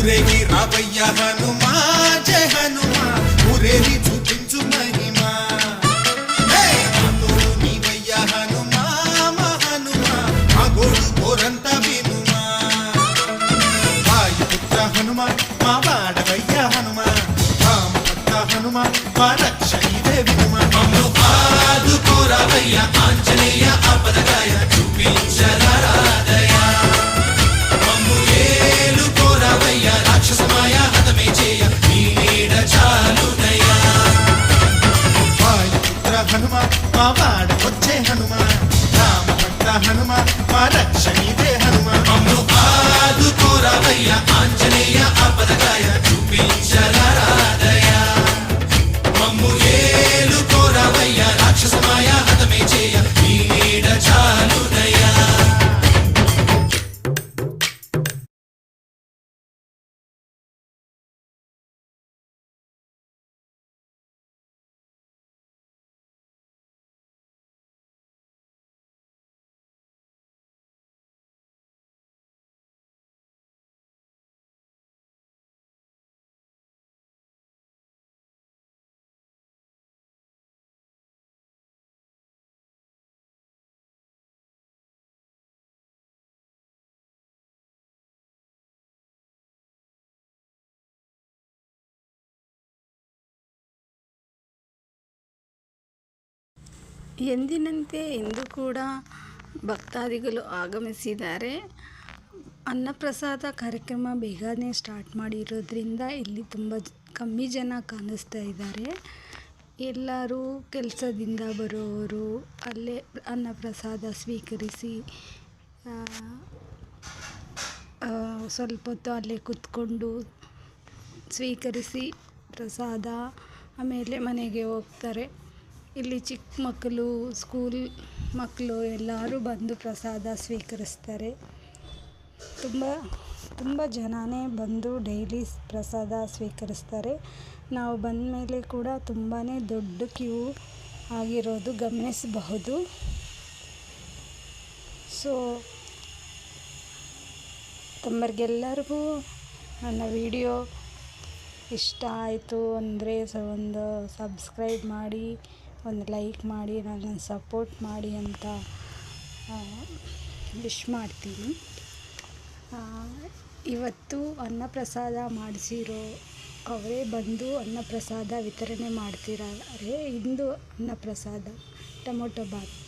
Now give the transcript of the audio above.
ఊరేగి రావయ్య హనుమా జయ హనుమా ఊరేగి చూపించు మహిమా తోడు నీవయ్య హనుమా మా హనుమా మా గోడు కోరంత వినుమా వాయుపుత్ర హనుమా మా వాడవయ్య హనుమా రామభక్త హనుమా మా రక్షణిదే వినుమా మమ్ము ఆదుకోరావయ్య ఆంజనేయ ఆపదగాయ చూపించరాదయ మమ్ము ఏలుకోరావయ్య రాక్షసమాయ హతమే చేయ నీ నీడ చాలునయ్య వాయుపుత్ర హనుమా మా వాడవచ్చే హనుమా రామభక్త హనుమా మా రక్షణిదే హనుమా మమ్ము ఆదుకోరావయ్య ఆంజనేయ ఆపదగాయ చూపించరాదయ మమ్ము ఏలుకోరావయ్య రాక్షసమాయ హతమే చేయ నీ నీడ చాలునయ్య ಎಂದಿನಂತೆ ಇಂದು ಕೂಡ ಭಕ್ತಾದಿಗಳು ಆಗಮಿಸಿದ್ದಾರೆ. ಅನ್ನಪ್ರಸಾದ ಕಾರ್ಯಕ್ರಮ ಬೇಗನೆ ಸ್ಟಾರ್ಟ್ ಮಾಡಿರೋದ್ರಿಂದ ಇಲ್ಲಿ ತುಂಬ ಕಮ್ಮಿ ಜನ ಕಾಣಿಸ್ತಾ ಇದ್ದಾರೆ. ಎಲ್ಲರೂ ಕೆಲಸದಿಂದ ಬರೋರು ಅಲ್ಲೇ ಅನ್ನಪ್ರಸಾದ ಸ್ವೀಕರಿಸಿ ಸ್ವಲ್ಪ ಹೊತ್ತು ಅಲ್ಲೇ ಕೂತ್ಕೊಂಡು ಸ್ವೀಕರಿಸಿ ಪ್ರಸಾದ ಆಮೇಲೆ ಮನೆಗೆ ಹೋಗ್ತಾರೆ. ಇಲ್ಲಿ ಚಿಕ್ಕ ಮಕ್ಕಳು, ಸ್ಕೂಲ್ ಮಕ್ಕಳು ಎಲ್ಲರೂ ಬಂದು ಪ್ರಸಾದ ಸ್ವೀಕರಿಸ್ತಾರೆ. ತುಂಬ ಜನನೇ ಬಂದು ಡೈಲಿ ಪ್ರಸಾದ ಸ್ವೀಕರಿಸ್ತಾರೆ. ನಾವು ಬಂದ ಮೇಲೆ ಕೂಡ ತುಂಬಾ ದೊಡ್ಡ ಕ್ಯೂ ಆಗಿರೋದು ಗಮನಿಸಬಹುದು. ಸೊ ತಮ್ಮರಿಗೆಲ್ಲರಿಗೂ ನನ್ನ ವಿಡಿಯೋ ಇಷ್ಟ ಆಯಿತು ಅಂದರೆ ಒಂದು ಸಬ್ಸ್ಕ್ರೈಬ್ ಮಾಡಿ, ಒಂದು ಲೈಕ್ ಮಾಡಿ, ನನ್ನನ್ನು ಸಪೋರ್ಟ್ ಮಾಡಿ ಅಂತ ವಿಶ್ ಮಾಡ್ತೀನಿ. ಇವತ್ತು ಅನ್ನಪ್ರಸಾದ ಮಾಡಿಸಿರೋ ಅವರೇ ಬಂದು ಅನ್ನಪ್ರಸಾದ ವಿತರಣೆ ಮಾಡ್ತಿದ್ದಾರೆ. ಇಂದು ಅನ್ನಪ್ರಸಾದ ಟೊಮೊಟೊ ಬಾತ್.